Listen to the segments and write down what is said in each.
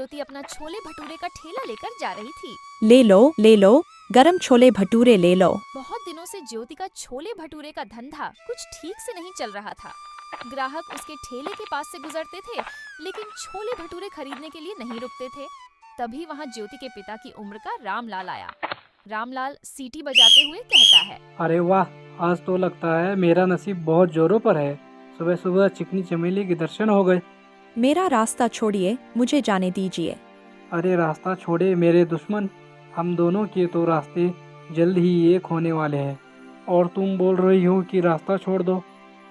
ज्योति अपना छोले भटूरे का ठेला लेकर जा रही थी। ले लो, गरम छोले भटूरे ले लो। बहुत दिनों से ज्योति का छोले भटूरे का धंधा कुछ ठीक से नहीं चल रहा था। ग्राहक उसके ठेले के पास से गुजरते थे, लेकिन छोले भटूरे खरीदने के लिए नहीं रुकते थे। तभी वहाँ ज्योति के पिता की उम्र का रामलाल आया। रामलाल सीटी बजाते हुए कहता है, अरे वाह, आज तो लगता है मेरा नसीब बहुत जोरों पर है। सुबह सुबह चिकनी चमेली के दर्शन हो गए। मेरा रास्ता छोड़िए, मुझे जाने दीजिए। अरे रास्ता छोड़े मेरे दुश्मन, हम दोनों के तो रास्ते जल्द ही एक होने वाले हैं। और तुम बोल रही हो कि रास्ता छोड़ दो,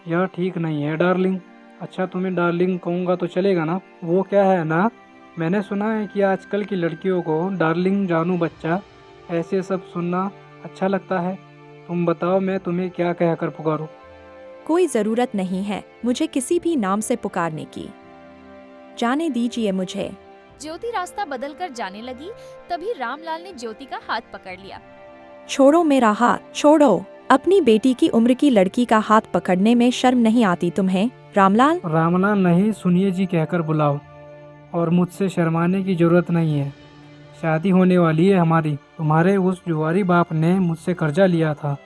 यह ठीक नहीं है डार्लिंग। अच्छा, तुम्हें डार्लिंग कहूँगा तो चलेगा ना? वो क्या है ना, मैंने सुना है कि आजकल की लड़कियों को डार्लिंग, जानू बच्चा, ऐसे सब सुनना अच्छा लगता है। तुम बताओ मैं तुम्हें क्या कहकर पुकारूं? कोई जरूरत नहीं है मुझे किसी भी नाम से पुकारने की, जाने दीजिए मुझे। ज्योति रास्ता बदलकर जाने लगी। तभी रामलाल ने ज्योति का हाथ पकड़ लिया। छोड़ो मेरा हाथ, छोड़ो। अपनी बेटी की उम्र की लड़की का हाथ पकड़ने में शर्म नहीं आती तुम्हें, रामलाल? रामलाल नहीं, सुनिए जी कहकर बुलाओ। और मुझसे शर्माने की जरूरत नहीं है। शादी होने वाली है हमारी। तुम्हारे उस जुआरी बाप ने मुझसे कर्जा लिया था,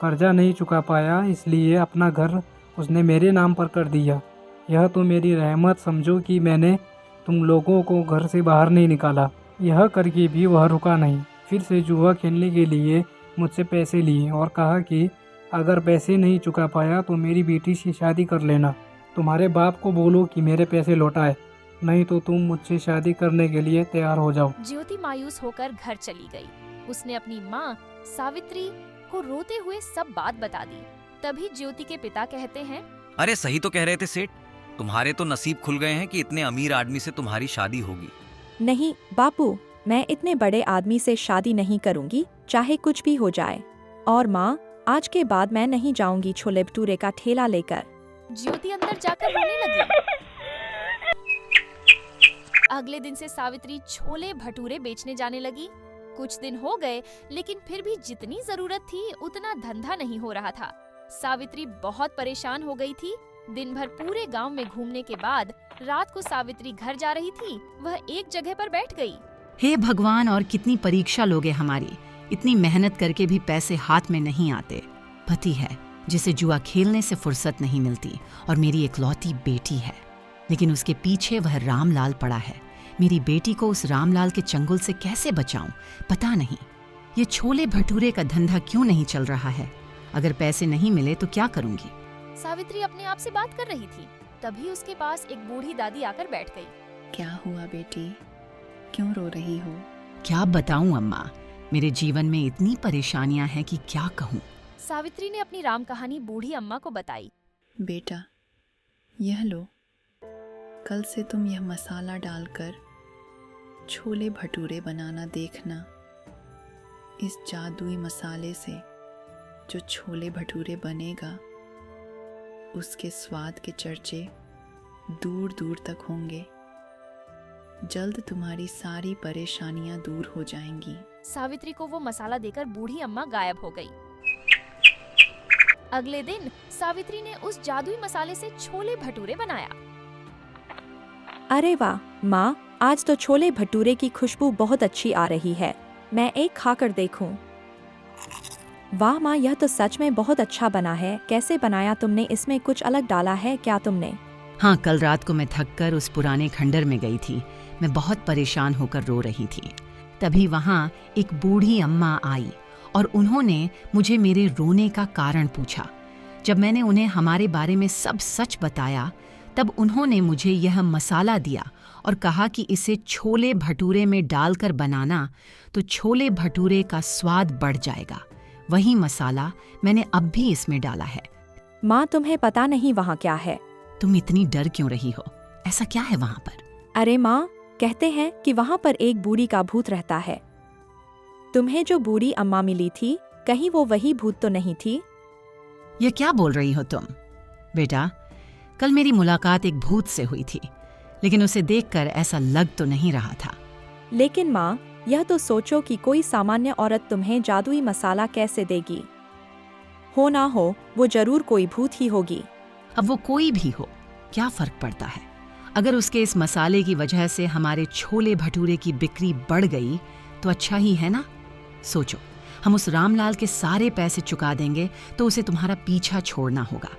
कर्जा नहीं चुका पाया, इसलिए अपना घर उसने मेरे नाम पर कर दिया। यह तो मेरी रहमत समझो कि मैंने तुम लोगों को घर से बाहर नहीं निकाला। यह करके भी वह रुका नहीं, फिर से जुआ खेलने के लिए मुझसे पैसे लिए और कहा कि अगर पैसे नहीं चुका पाया तो मेरी बेटी से शादी कर लेना। तुम्हारे बाप को बोलो कि मेरे पैसे लौटाए, नहीं तो तुम मुझसे शादी करने के लिए तैयार हो जाओ। ज्योति मायूस होकर घर चली गई। उसने अपनी माँ सावित्री को रोते हुए सब बात बता दी। तभी ज्योति के पिता कहते हैं, अरे सही तो कह रहे थे सेठ, तुम्हारे तो नसीब खुल गए हैं कि इतने अमीर आदमी से तुम्हारी शादी होगी। नहीं बापू, मैं इतने बड़े आदमी से शादी नहीं करूंगी, चाहे कुछ भी हो जाए। और माँ, आज के बाद मैं नहीं जाऊंगी छोले भटूरे का ठेला लेकर। ज्योति अंदर जाकर रोने लगी। अगले दिन से सावित्री छोले भटूरे बेचने जाने लगी। कुछ दिन हो गए, लेकिन फिर भी जितनी जरूरत थी उतना धंधा नहीं हो रहा था। सावित्री बहुत परेशान हो गई थी। दिन भर पूरे गांव में घूमने के बाद रात को सावित्री घर जा रही थी। वह एक जगह पर बैठ गई। हे भगवान, और कितनी परीक्षा लोगे हमारी। इतनी मेहनत करके भी पैसे हाथ में नहीं आते। पति है जिसे जुआ खेलने से फुर्सत नहीं मिलती, और मेरी इकलौती बेटी है, लेकिन उसके पीछे वह रामलाल पड़ा है। मेरी बेटी को उस रामलाल के चंगुल से कैसे बचाऊं, पता नहीं। ये छोले भटूरे का धंधा क्यों नहीं चल रहा है? अगर पैसे नहीं मिले तो क्या करूंगी? सावित्री अपने आप से बात कर रही थी। तभी उसके पास एक बूढ़ी दादी आकर बैठ गई। क्या हुआ बेटी, क्यों रो रही हो? क्या बताऊं अम्मा, मेरे जीवन में इतनी परेशानियां हैं कि क्या कहूं। सावित्री ने अपनी राम कहानी बूढ़ी अम्मा को बताई। बेटा, यह लो, कल से तुम यह मसाला डालकर छोले भटूरे बनाना देखना। इस जादुई मसाले से जो छोले भटूरे बनेगा, उसके स्वाद के चर्चे दूर दूर तक होंगे। जल्द तुम्हारी सारी परेशानियां दूर हो जाएंगी। सावित्री को वो मसाला देकर बूढ़ी अम्मा गायब हो गई। अगले दिन सावित्री ने उस जादुई मसाले से छोले भटूरे बनाया। अरे वाह माँ, आज तो छोले भटूरे की खुशबू बहुत अच्छी आ रही है। मैं एक खाकर देखूं। वाह माँ, यह तो सच में बहुत अच्छा बना है। कैसे बनाया तुमने? इसमें कुछ अलग डाला है क्या तुमने? हाँ, कल रात को मैं थककर उस पुराने खंडर में गई थी। मैं बहुत परेशान होकर रो रही थी। तभी वहाँ एक बूढ़ी अम्मा आई और उन्होंने मुझे मेरे रोने का कारण पूछा। जब मैंने उन्हें हमारे बारे में सब सच बताया, तब उन्होंने मुझे यह मसाला दिया और कहा कि इसे छोले भटूरे में डालकर बनाना तो छोले भटूरे का स्वाद बढ़ जाएगा। वही मसाला मैंने अब भी इसमें डाला है। माँ, तुम्हें पता नहीं वहाँ क्या है? तुम इतनी डर क्यों रही हो? ऐसा क्या है वहाँ पर? अरे माँ, कहते हैं कि वहाँ पर एक बूढ़ी का भूत रहता है। तुम्हें जो बूढ़ी अम्मा मिली थी, कहीं वो वही भूत तो नहीं थी? ये क्या बोल रही हो तुम? बेटा, कल मेरी मुलाकात एक भूत से हुई थी, लेकिन उसे देखकर ऐसा लग तो नहीं रहा था। लेकिन माँ, यह तो सोचो कि कोई सामान्य औरत तुम्हें जादुई मसाला कैसे देगी? हो ना हो, वो जरूर कोई भूत ही होगी। अब वो कोई भी हो, क्या फर्क पड़ता है? अगर उसके इस मसाले की वजह से हमारे छोले भटूरे की बिक्री बढ़ गई तो अच्छा ही है ना। सोचो, हम उस रामलाल के सारे पैसे चुका देंगे तो उसे तुम्हारा पीछा छोड़ना होगा।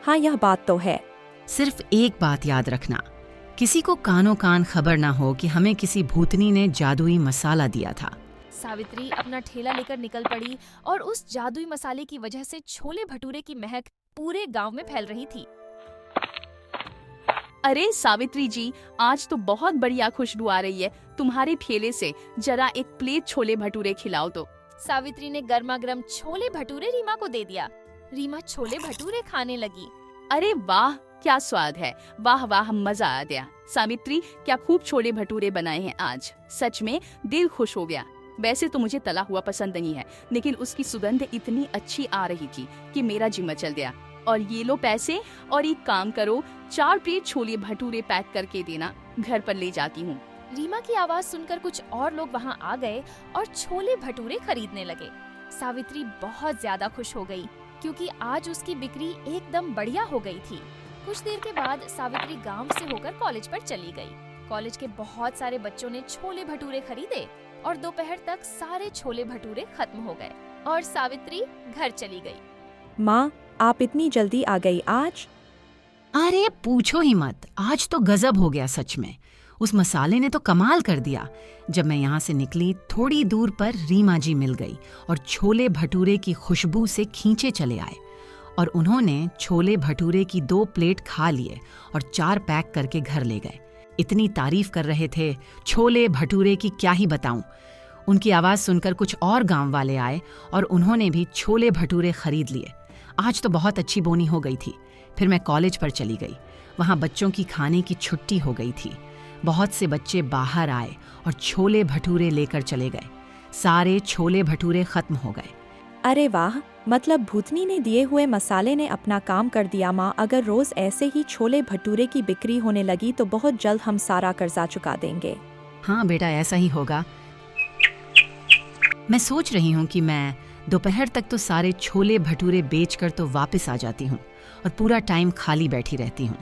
हाँ, यह बात तो है। सिर्फ एक बात याद रखना, किसी को कानों कान खबर ना हो कि हमें किसी भूतनी ने जादुई मसाला दिया था। सावित्री अपना ठेला लेकर निकल पड़ी और उस जादुई मसाले की वजह से छोले भटूरे की महक पूरे गांव में फैल रही थी। अरे सावित्री जी, आज तो बहुत बढ़िया खुशबू आ रही है तुम्हारे ठेले से। जरा एक प्लेट छोले भटूरे खिलाओ तो। सावित्री ने गर्मा गर्म छोले भटूरे रीमा को दे दिया। रीमा छोले भटूरे खाने लगी। अरे वाह, क्या स्वाद है, वाह वाह, मजा आ गया। सावित्री, क्या खूब छोले भटूरे बनाए हैं आज, सच में दिल खुश हो गया। वैसे तो मुझे तला हुआ पसंद नहीं है, लेकिन उसकी सुगंध इतनी अच्छी आ रही थी कि मेरा जी मचल गया। और ये लो पैसे, और एक काम करो, 4 प्लेट छोले भटूरे पैक करके देना, घर पर ले जाती हूँ। रीमा की आवाज सुनकर कुछ और लोग वहाँ आ गए और छोले भटूरे खरीदने लगे। सावित्री बहुत ज्यादा खुश हो गई क्योंकि आज उसकी बिक्री एकदम बढ़िया हो गई थी। कुछ देर के बाद सावित्री गांव से होकर कॉलेज पर चली गई। कॉलेज के बहुत सारे बच्चों ने छोले भटूरे खरीदे और दोपहर तक सारे छोले भटूरे खत्म हो गए और सावित्री घर चली गई। माँ, आप इतनी जल्दी आ गई आज? अरे पूछो ही मत, आज तो गजब हो गया सच में। उस मसाले ने तो कमाल कर दिया। जब मैं यहाँ से निकली, थोड़ी दूर पर रीमा जी मिल गई और छोले भटूरे की खुशबू से खींचे चले आए और उन्होंने छोले भटूरे की 2 प्लेट खा लिए और 4 पैक करके घर ले गए। इतनी तारीफ कर रहे थे छोले भटूरे की, क्या ही बताऊं। उनकी आवाज़ सुनकर कुछ और गांव वाले आए और उन्होंने भी छोले भटूरे खरीद लिए। आज तो बहुत अच्छी बोनी हो गई थी। फिर मैं कॉलेज पर चली गई। वहाँ बच्चों की खाने की छुट्टी हो गई थी। बहुत से बच्चे बाहर आए और छोले भटूरे लेकर चले गए। सारे छोले भटूरे खत्म हो गए। अरे वाह, मतलब भूतनी ने दिए हुए मसाले ने अपना काम कर दिया। माँ, अगर रोज ऐसे ही छोले भटूरे की बिक्री होने लगी तो बहुत जल्द हम सारा कर्जा चुका देंगे। हाँ बेटा, ऐसा ही होगा। मैं सोच रही हूँ कि मैं दोपहर तक तो सारे छोले भटूरे बेचकर तो वापस आ जाती हूँ और पूरा टाइम खाली बैठी रहती हूँ।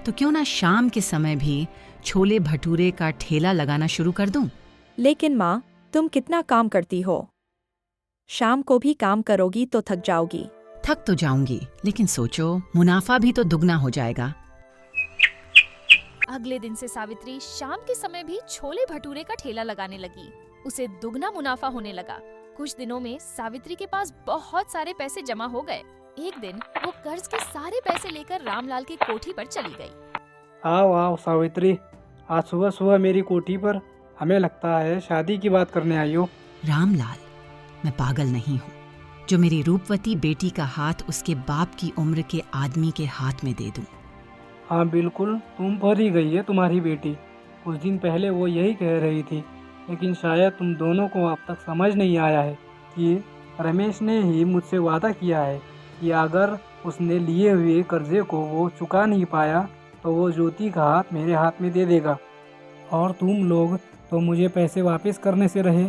तो क्यों ना शाम के समय भी छोले भटूरे का ठेला लगाना शुरू कर दूँ। लेकिन माँ, तुम कितना काम करती हो? शाम को भी काम करोगी तो थक जाओगी। थक तो जाऊंगी, लेकिन सोचो, मुनाफा भी तो दुगना हो जाएगा। अगले दिन से सावित्री शाम के समय भी छोले भटूरे का ठेला लगाने लगी। उसे दुगना मुनाफा होने लगा। कुछ दिनों में सावित्री के पास बहुत सारे पैसे जमा हो गए। एक दिन वो कर्ज के सारे पैसे लेकर रामलाल की कोठी पर चली गई। आओ आओ सावित्री, आज सुबह सुबह मेरी कोठी पर, हमें लगता है शादी की बात करने आई हो। रामलाल, मैं पागल नहीं हूँ जो मेरी रूपवती बेटी का हाथ उसके बाप की उम्र के आदमी के हाथ में दे दूं। हाँ बिल्कुल, तुम पर ही गई है तुम्हारी बेटी। कुछ दिन पहले वो यही कह रही थी, लेकिन शायद तुम दोनों को अब तक समझ नहीं आया है कि रमेश ने ही मुझसे वादा किया है कि अगर उसने लिए हुए कर्जे को वो चुका नहीं पाया तो वो ज्योति का हाथ मेरे हाथ में दे देगा। और तुम लोग तो मुझे पैसे वापस करने से रहे,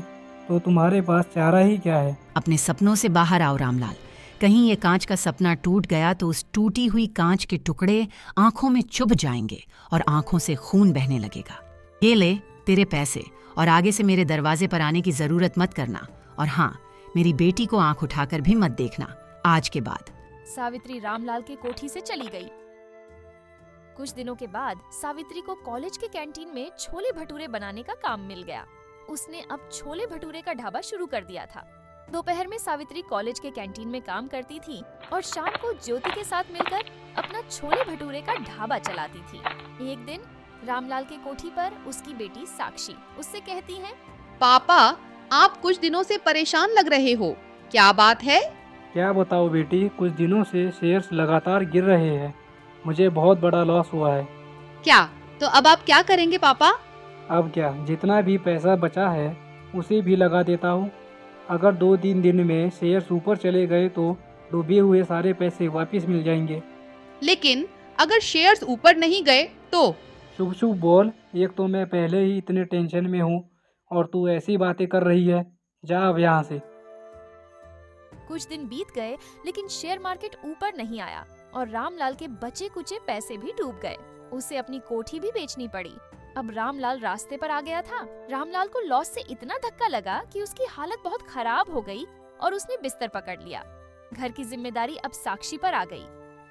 तो तुम्हारे पास चारा ही क्या है। अपने सपनों से बाहर आओ रामलाल। कहीं ये कांच का सपना टूट गया तो उस टूटी हुई कांच के टुकड़े आंखों में चुभ जाएंगे और आंखों से खून बहने लगेगा। ये ले तेरे पैसे, और आगे से मेरे दरवाजे पर आने की जरूरत मत करना। और हाँ, मेरी बेटी को आंख उठाकर भी मत देखना आज के बाद। सावित्री रामलाल के कोठी से चली गई। कुछ दिनों के बाद सावित्री को कॉलेज के कैंटीन में छोले भटूरे बनाने का काम मिल गया। उसने अब छोले भटूरे का ढाबा शुरू कर दिया था। दोपहर में सावित्री कॉलेज के कैंटीन में काम करती थी और शाम को ज्योति के साथ मिलकर अपना छोले भटूरे का ढाबा चलाती थी। एक दिन रामलाल के कोठी पर उसकी बेटी साक्षी उससे कहती है, पापा, आप कुछ दिनों से परेशान लग रहे हो, क्या बात है? क्या बताओ बेटी, कुछ दिनों से शेयर्स लगातार गिर रहे हैं। मुझे बहुत बड़ा लॉस हुआ है। क्या? तो अब आप क्या करेंगे पापा? अब क्या, जितना भी पैसा बचा है उसे भी लगा देता हूँ। अगर 2-3 दिन में शेयर्स ऊपर चले गए तो डूबे हुए सारे पैसे वापस मिल जाएंगे। लेकिन अगर शेयर्स ऊपर नहीं गए तो? शुभ शुभ बोल, एक तो मैं पहले ही इतने टेंशन में हूँ और तू ऐसी बातें कर रही है। जा अब यहाँ से। कुछ दिन बीत गए लेकिन शेयर मार्केट ऊपर नहीं आया और रामलाल के बचे कुचे पैसे भी डूब गए। उसे अपनी कोठी भी बेचनी पड़ी। अब रामलाल रास्ते पर आ गया था। रामलाल को लॉस से इतना धक्का लगा कि उसकी हालत बहुत खराब हो गई और उसने बिस्तर पकड़ लिया। घर की जिम्मेदारी अब साक्षी पर आ गई।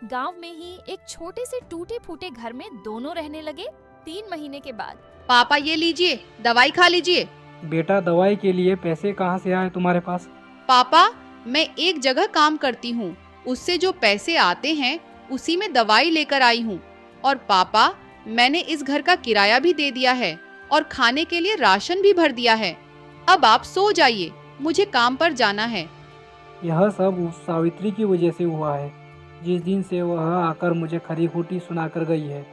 गांव में ही एक छोटे से टूटे फूटे घर में दोनों रहने लगे। 3 महीने के बाद पापा ये लीजिए, दवाई खा लीजिए। बेटा, दवाई के लिए पैसे कहाँ से आए तुम्हारे पास? पापा, मैं एक जगह काम करती हूँ, उससे जो पैसे आते हैं उसी में दवाई लेकर आई हूँ। और पापा, मैंने इस घर का किराया भी दे दिया है और खाने के लिए राशन भी भर दिया है। अब आप सो जाइए, मुझे काम पर जाना है। यह सब उस सावित्री की वजह से हुआ है। जिस दिन से वह आकर मुझे खरी खोटी सुनाकर गई है,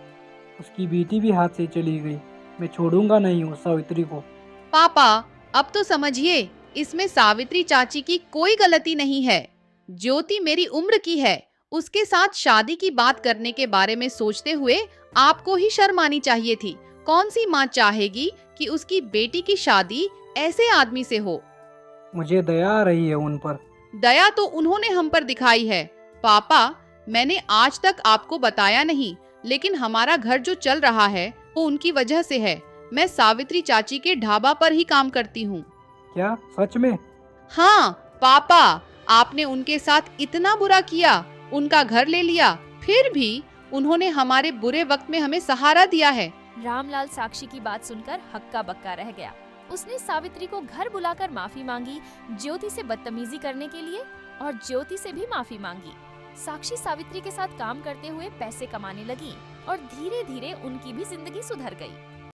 उसकी बेटी भी हाथ से चली गई। मैं छोड़ूंगा नहीं उस सावित्री को। पापा, अब तो समझिए, इसमें सावित्री चाची की कोई गलती नहीं है। ज्योति मेरी उम्र की है, उसके साथ शादी की बात करने के बारे में सोचते हुए आपको ही शर्म आनी चाहिए थी। कौन सी माँ चाहेगी कि उसकी बेटी की शादी ऐसे आदमी से हो? मुझे दया आ रही है उन पर। दया तो उन्होंने हम पर दिखाई है। पापा, मैंने आज तक आपको बताया नहीं, लेकिन हमारा घर जो चल रहा है वो उनकी वजह से है। मैं सावित्री चाची के ढाबा पर ही काम करती हूँ। क्या सच में? हाँ पापा, आपने उनके साथ इतना बुरा किया, उनका घर ले लिया, फिर भी उन्होंने हमारे बुरे वक्त में हमें सहारा दिया है। रामलाल साक्षी की बात सुनकर हक्का बक्का रह गया। उसने सावित्री को घर बुलाकर माफी मांगी, ज्योति से बदतमीजी करने के लिए, और ज्योति से भी माफी मांगी। साक्षी सावित्री के साथ काम करते हुए पैसे कमाने लगी और धीरे धीरे उनकी भी जिंदगी सुधर गई।